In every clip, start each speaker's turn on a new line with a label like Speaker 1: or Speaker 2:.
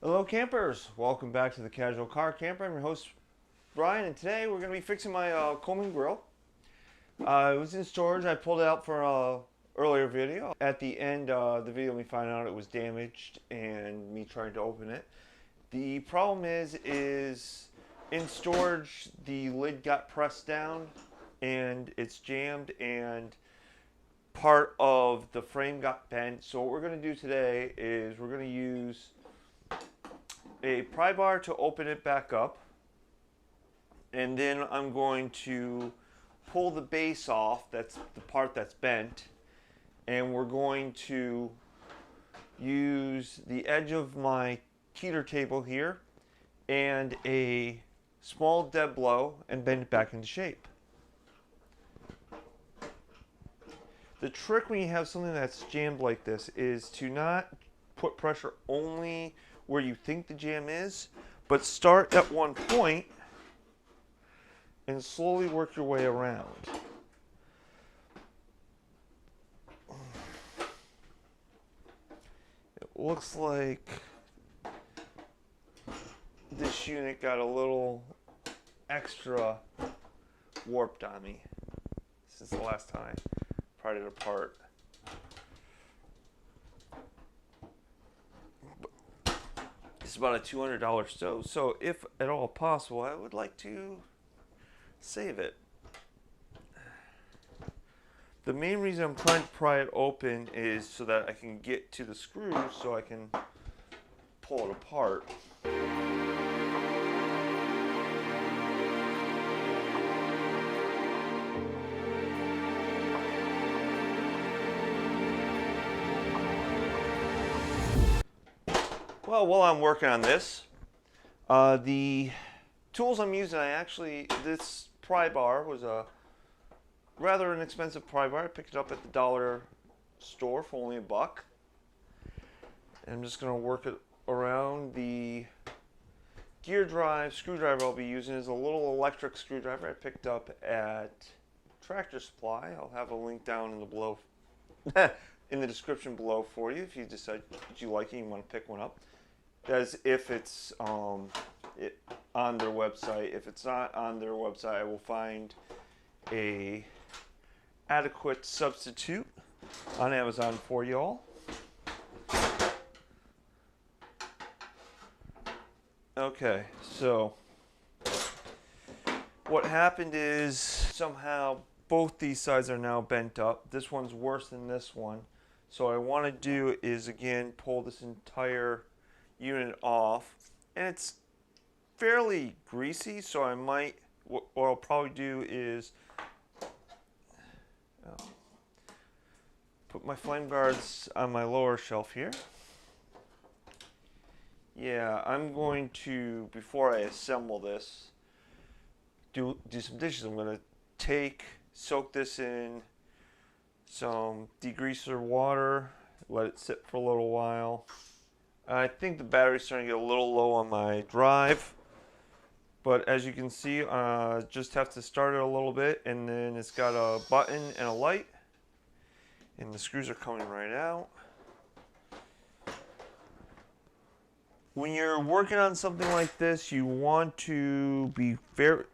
Speaker 1: Hello campers, welcome back to the Casual Car Camper. I'm your host Brian, and today we're going to be fixing my Coleman grill. It was in storage. I pulled it out for an earlier video. At the end of the video we found out it was damaged and me trying to open it. The problem is in storage the lid got pressed down and it's jammed and part of the frame got bent. So what we're going to do today is we're going to use a pry bar to open it back up, and then I'm going to pull the base off, that's the part that's bent, and we're going to use the edge of my teeter table here and a small dead blow and bend it back into shape. The trick when you have something that's jammed like this is to not put pressure only where you think the jam is, but start at one point and slowly work your way around. It looks like this unit got a little extra warped on me since the last time I pried it apart. It's about a $200 stove, so if at all possible, I would like to save it. The main reason I'm trying to pry it open is so that I can get to the screws so I can pull it apart. Well, while I'm working on this, the tools I'm using, this pry bar was a rather inexpensive pry bar. I picked it up at the dollar store for only $1. And I'm just going to work it around. The gear drive screwdriver I'll be using is a little electric screwdriver I picked up at Tractor Supply. I'll have a link down in the below in the description below for you if you decide you like it and you want to pick one up. As if it's on their website. If it's not on their website, I will find a adequate substitute on Amazon for y'all. Okay, so what happened is somehow both these sides are now bent up. This one's worse than this one. So what I want to do is again pull this entire unit off, and it's fairly greasy, so I might, what I'll probably do is put my flame guards on my lower shelf here. Yeah, I'm going to, before I assemble this, do some dishes. I'm going to soak this in some degreaser water, let it sit for a little while. I think the battery's starting to get a little low on my drive, but as you can see, just have to start it a little bit, and then it's got a button and a light, and the screws are coming right out. When you're working on something like this, you want to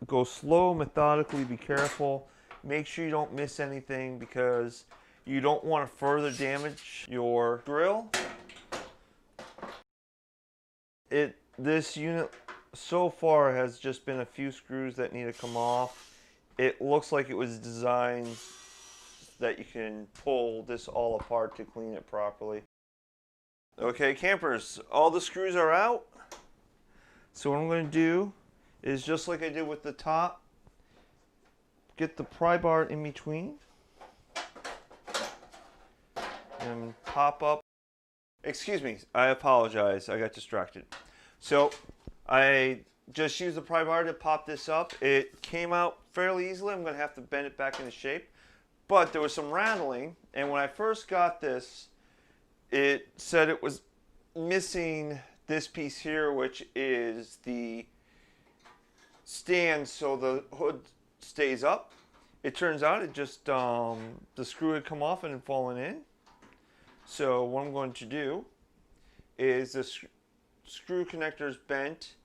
Speaker 1: go slow, methodically, be careful, make sure you don't miss anything because you don't want to further damage your grill. This unit so far has just been a few screws that need to come off. It looks like it was designed that you can pull this all apart to clean it properly. Okay, campers, all the screws are out. So what I'm going to do is just like I did with the top, get the pry bar in between and pop up. Excuse me, I apologize, I got distracted. So I just used the pry bar to pop this up. It came out fairly easily. I'm going to have to bend it back into shape. But there was some rattling, and when I first got this, it said it was missing this piece here, which is the stand so the hood stays up. It turns out it just, the screw had come off and had fallen in. So what I'm going to do is screw connector's bent,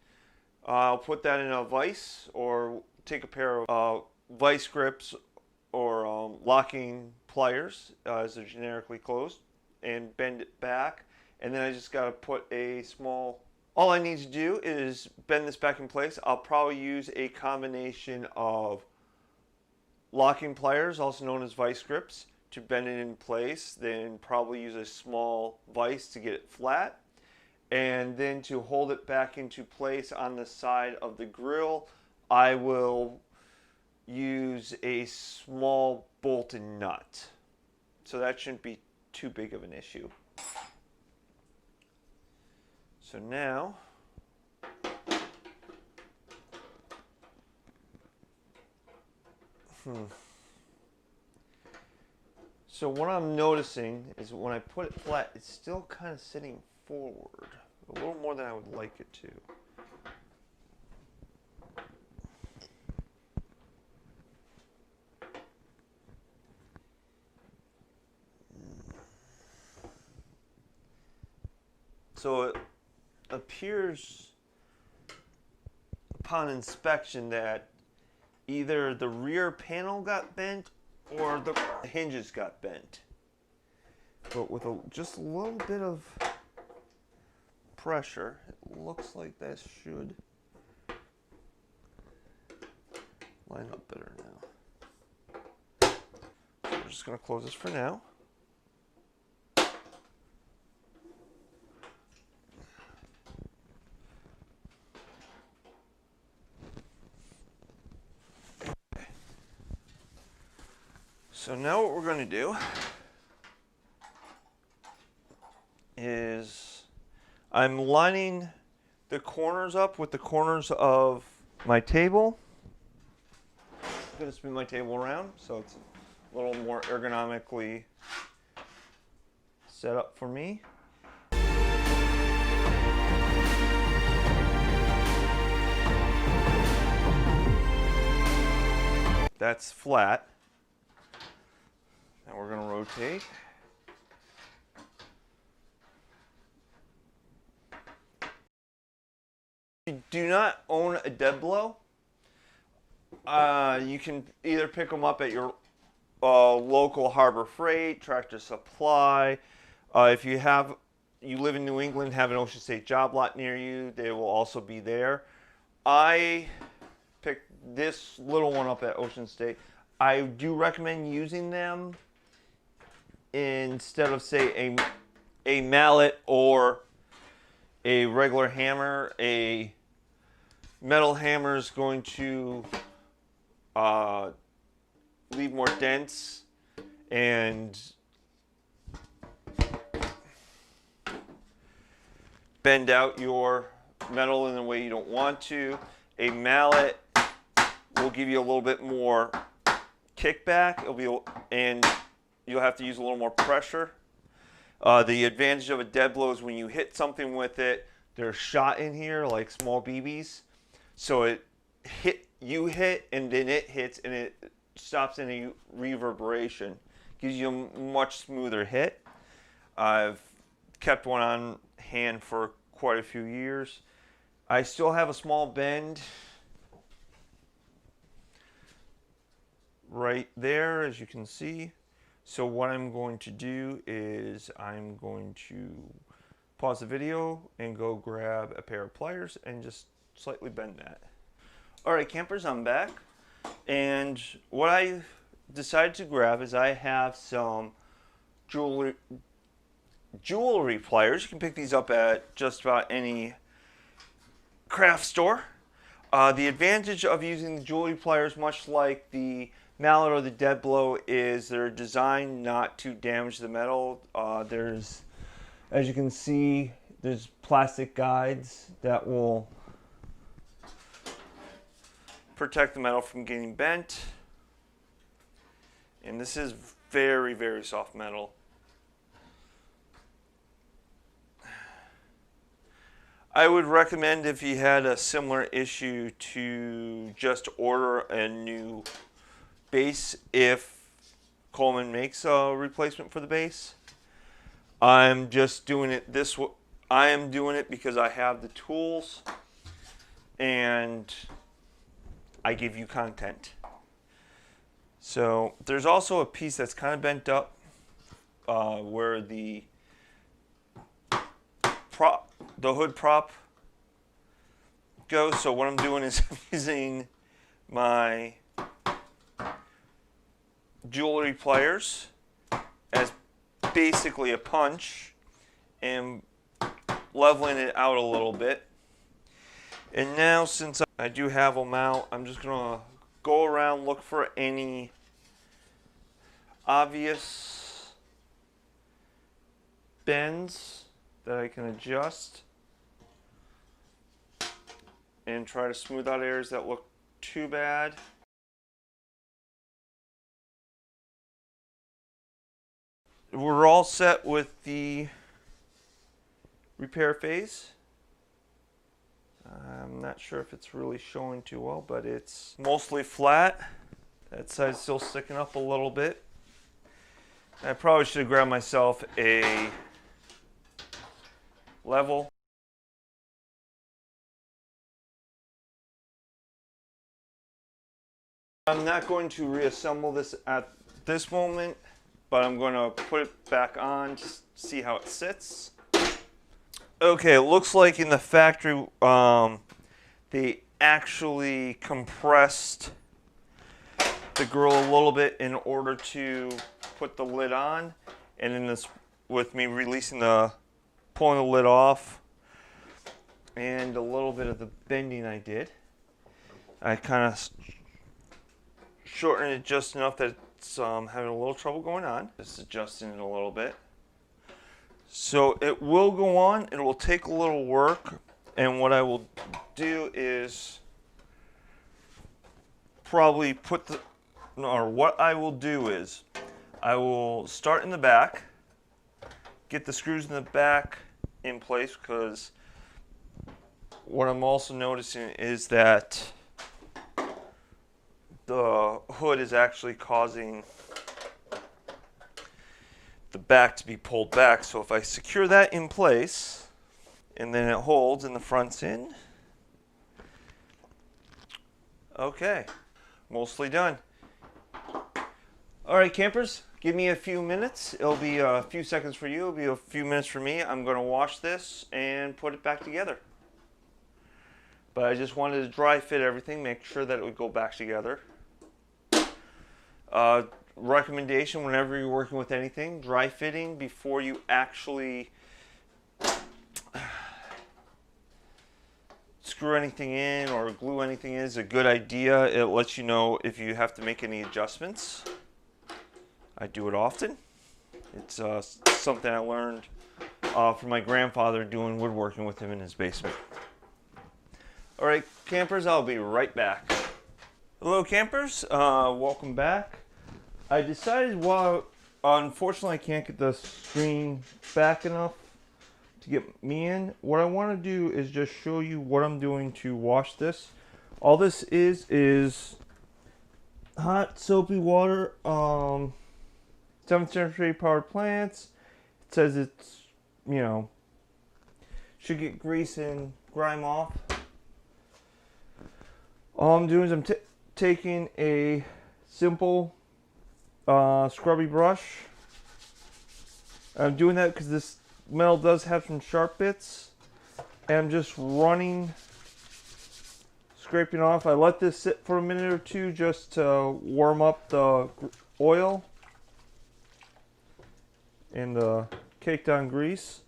Speaker 1: I'll put that in a vise or take a pair of vice grips or locking pliers as they're generically closed and bend it back. And then I just got to put a small, all I need to do is bend this back in place. I'll probably use a combination of locking pliers, also known as vice grips, to bend it in place, then probably use a small vise to get it flat. And then to hold it back into place on the side of the grill, I will use a small bolt and nut. So that shouldn't be too big of an issue. So now, so what I'm noticing is when I put it flat, it's still kind of sitting forward a little more than I would like it to. So it appears upon inspection that either the rear panel got bent or the hinges got bent. But with just a little bit of pressure, it looks like that should line up better now. So we're just going to close this for now. So now what we're going to do is I'm lining the corners up with the corners of my table. I'm going to spin my table around so it's a little more ergonomically set up for me. That's flat. Now we're going to rotate. If you do not own a dead blow, you can either pick them up at your local Harbor Freight, Tractor Supply. If you live in New England, have an Ocean State job lot near you, they will also be there. I picked this little one up at Ocean State. I do recommend using them instead of, say, a mallet or a regular hammer. A metal hammer is going to leave more dents and bend out your metal in a way you don't want to. A mallet will give you a little bit more kickback. And you'll have to use a little more pressure. The advantage of a dead blow is when you hit something with it, there's shot in here like small BBs. So you hit and then it hits and it stops any reverberation. Gives you a much smoother hit. I've kept one on hand for quite a few years. I still have a small bend right there, as you can see. So what I'm going to do is I'm going to pause the video and go grab a pair of pliers and just slightly bend that. Alright campers, I'm back. And what I decided to grab is I have some jewelry pliers. You can pick these up at just about any craft store. The advantage of using the jewelry pliers, much like the mallet or the dead blow, is they're designed not to damage the metal. There's, as you can see, there's plastic guides that will protect the metal from getting bent. And this is very, very soft metal. I would recommend, if you had a similar issue, to just order a new base if Coleman makes a replacement for the base. I'm just doing it this way. I am doing it because I have the tools and I give you content. So there's also a piece that's kind of bent up where the hood prop goes. So what I'm doing is I'm using my jewelry pliers as basically a punch and leveling it out a little bit. And now, since I do have them out, I'm just gonna go around, look for any obvious bends that I can adjust and try to smooth out areas that look too bad. We're all set with the repair phase. I'm not sure if it's really showing too well, but it's mostly flat. That side's still sticking up a little bit. I probably should have grabbed myself a level. I'm not going to reassemble this at this moment, but I'm going to put it back on to see how it sits. Okay, it looks like in the factory they actually compressed the grill a little bit in order to put the lid on, and in this, with me pulling the lid off and a little bit of the bending I did, I kind of shortened it just enough that it's having a little trouble going on. Just adjusting it a little bit. So it will go on. It will take a little work, and what I will do is probably what I will do is I will start in the back, get the screws in the back in place, because what I'm also noticing is that the hood is actually causing the back to be pulled back. So if I secure that in place and then it holds and the front's in, okay, mostly done. All right, campers, give me a few minutes. It'll be a few seconds for you. It'll be a few minutes for me. I'm going to wash this and put it back together. But I just wanted to dry fit everything, make sure that it would go back together. Recommendation whenever you're working with anything, dry fitting before you actually screw anything in or glue anything in is a good idea. It lets you know if you have to make any adjustments. I do it often. It's something I learned from my grandfather doing woodworking with him in his basement. All right, campers, I'll be right back. Hello, campers. Welcome back. I decided, unfortunately I can't get the screen back enough to get me in. What I want to do is just show you what I'm doing to wash this. All this is hot soapy water, 7th century powered plants. It says it's, should get grease and grime off. All I'm doing is I'm taking a simple scrubby brush. I'm doing that because this metal does have some sharp bits, and I'm just scraping off. I let this sit for a minute or two just to warm up the oil and the caked on grease,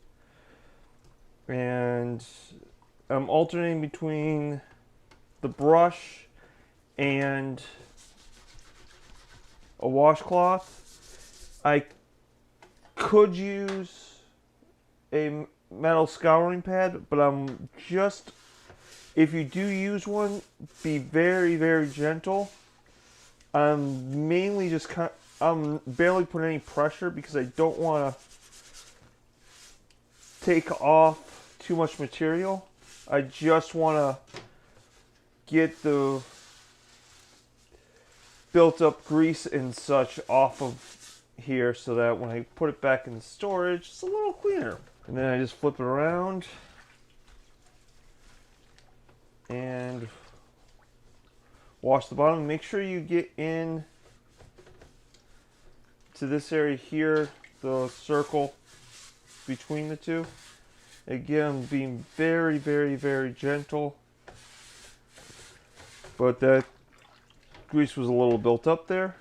Speaker 1: and I'm alternating between the brush and a washcloth. I could use a metal scouring pad, but if you do use one, be very, very gentle. I'm mainly I'm barely putting any pressure because I don't want to take off too much material. I just want to get the built up grease and such off of here so that when I put it back in storage, it's a little cleaner. And then I just flip it around and wash the bottom. Make sure you get in to this area here, the circle between the two. Again, being very, very, very gentle. But that grease was a little built up there.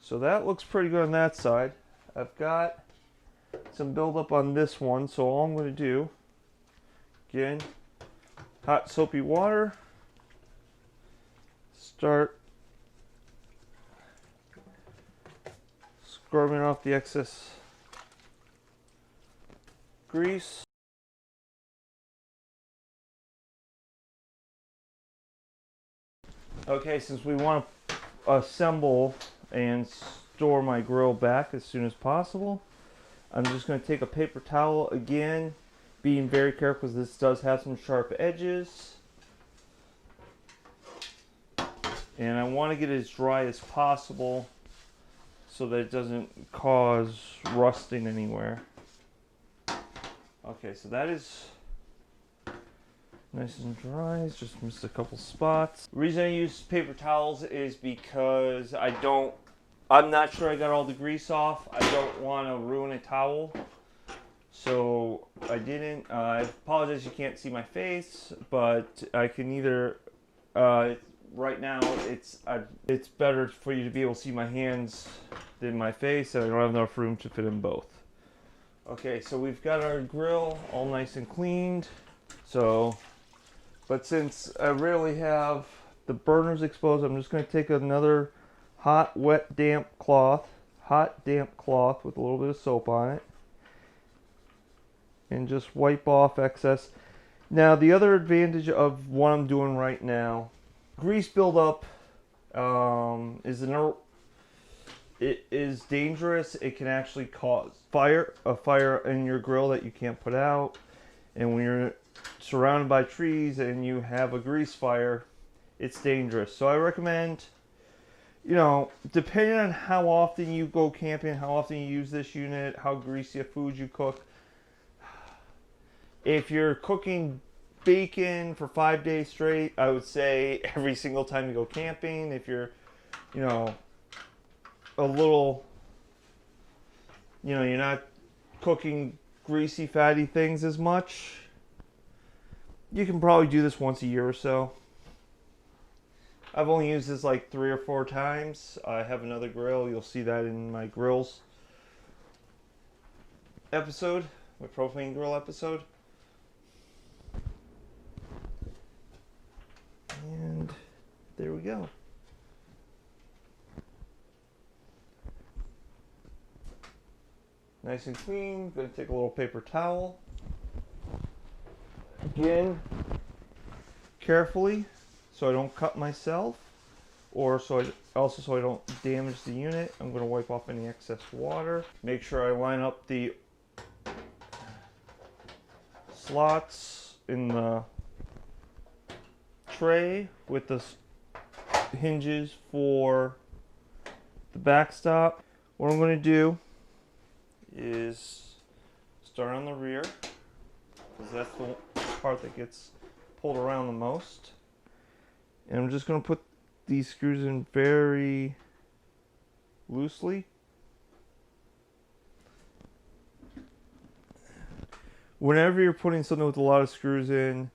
Speaker 1: So that looks pretty good on that side. I've got some buildup on this one, so all I'm going to do, again, hot soapy water, start scrubbing off the excess grease. Okay, since we want to assemble and store my grill back as soon as possible, I'm just going to take a paper towel, again, being very careful because this does have some sharp edges. And I want to get it as dry as possible so that it doesn't cause rusting anywhere. Okay, so that is nice and dry. It's just missed a couple spots. The reason I use paper towels is because I'm not sure I got all the grease off. I don't want to ruin a towel. So I didn't. I apologize you can't see my face, but I can either, right now it's better for you to be able to see my hands than my face, and I don't have enough room to fit in both. Okay, so we've got our grill all nice and cleaned. So, but since I rarely have the burners exposed, I'm just going to take another hot, wet, damp cloth with a little bit of soap on it, and just wipe off excess. Now, the other advantage of what I'm doing right now, grease buildup it is dangerous. It can actually cause a fire in your grill that you can't put out. And when you're surrounded by trees and you have a grease fire, it's dangerous. So I recommend, you know, depending on how often you go camping, how often you use this unit, how greasy of food you cook. If you're cooking bacon for 5 days straight, I would say every single time you go camping. If you're, you know, a little, you know, you're not cooking greasy, fatty things as much, you can probably do this once a year or so. I've only used this like 3 or 4 times. I have another grill. You'll see that in my grills episode, my propane grill episode. And there we go. Nice and clean. Going to take a little paper towel. Again, carefully, so I don't cut myself, or so I don't damage the unit. I'm going to wipe off any excess water. Make sure I line up the slots in the tray with the hinges for the backstop. What I'm going to do is start on the rear, because that's the part that gets pulled around the most. And I'm just going to put these screws in very loosely. Whenever you're putting something with a lot of screws in,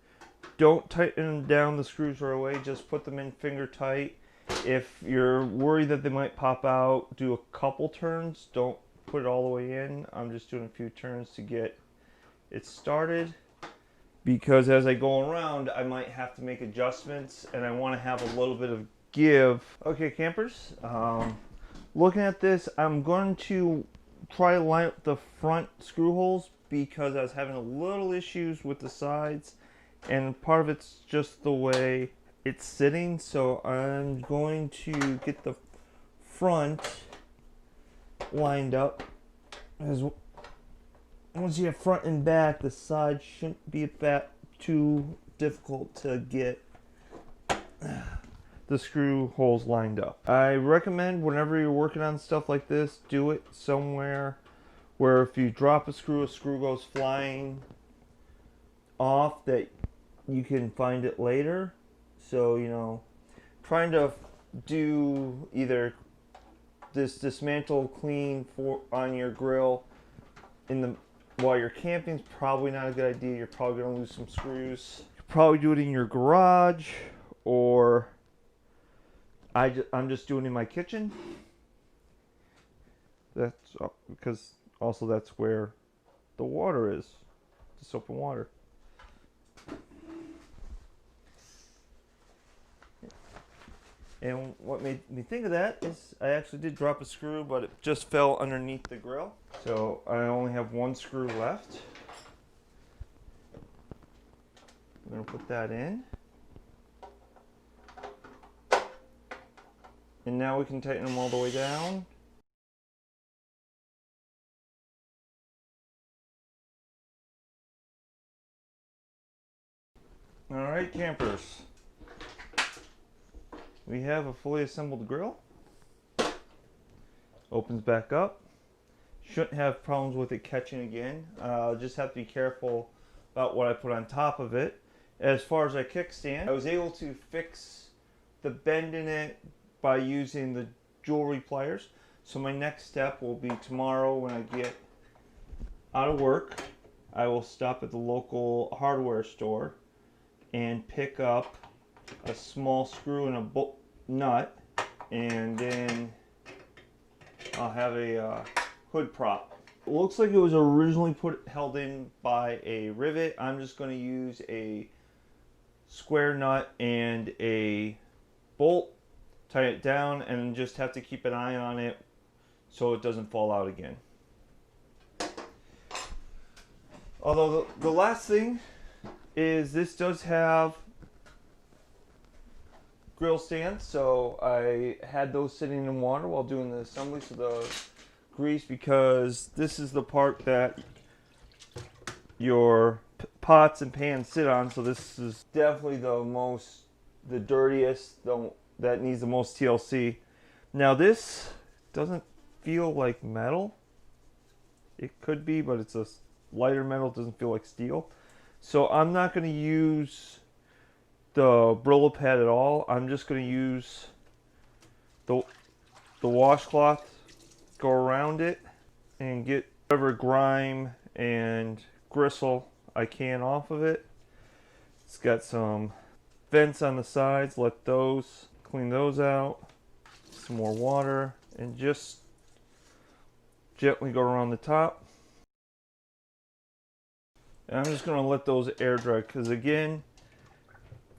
Speaker 1: don't tighten down the screws right away. Just put them in finger tight. If you're worried that they might pop out, do a couple turns. Don't put it all the way in. I'm just doing a few turns to get it started, because as I go around I might have to make adjustments and I want to have a little bit of give. Okay, campers, looking at this, I'm going to try to line up the front screw holes because I was having a little issues with the sides, and part of it's just the way it's sitting. So I'm going to get the front lined up, as once you have front and back, the side shouldn't be that too difficult to get the screw holes lined up. I recommend whenever you're working on stuff like this, do it somewhere where if you drop a screw goes flying off, that you can find it later. So, you know, trying to do either this dismantle clean on your grill while you're camping is probably not a good idea. You're probably going to lose some screws. You could probably do it in your garage, or I'm just doing it in my kitchen. That's because also that's where the water is, the soap and water. And what made me think of that is I actually did drop a screw, but it just fell underneath the grill. So I only have one screw left. I'm going to put that in. And now we can tighten them all the way down. Alright, campers. We have a fully assembled grill. Opens back up. Shouldn't have problems with it catching again. Just have to be careful about what I put on top of it. As far as our kickstand, I was able to fix the bend in it by using the jewelry pliers. So my next step will be tomorrow when I get out of work. I will stop at the local hardware store and pick up a small screw and a nut, and then I'll have a hood prop. It looks like it was originally held in by a rivet. I'm just going to use a square nut and a bolt, tie it down, and just have to keep an eye on it so it doesn't fall out again. Although the last thing is this does have grill stands, so I had those sitting in water while doing the assembly, so the grease, because this is the part that your pots and pans sit on, so this is definitely the dirtiest, that needs the most TLC. Now this doesn't feel like metal. It could be, but it's a lighter metal, it doesn't feel like steel. So I'm not going to use the Brillo pad at all. I'm just going to use the washcloth, go around it, and get whatever grime and gristle I can off of it. It's got some vents on the sides. Clean those out. Some more water, and just gently go around the top. And I'm just going to let those air dry, because again,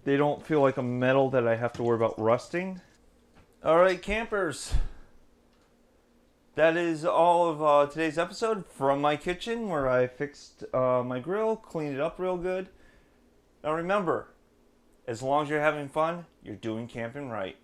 Speaker 1: they don't feel like a metal that I have to worry about rusting. Alright, campers, that is all of today's episode from my kitchen, where I fixed my grill, cleaned it up real good. Now remember, as long as you're having fun, you're doing camping right.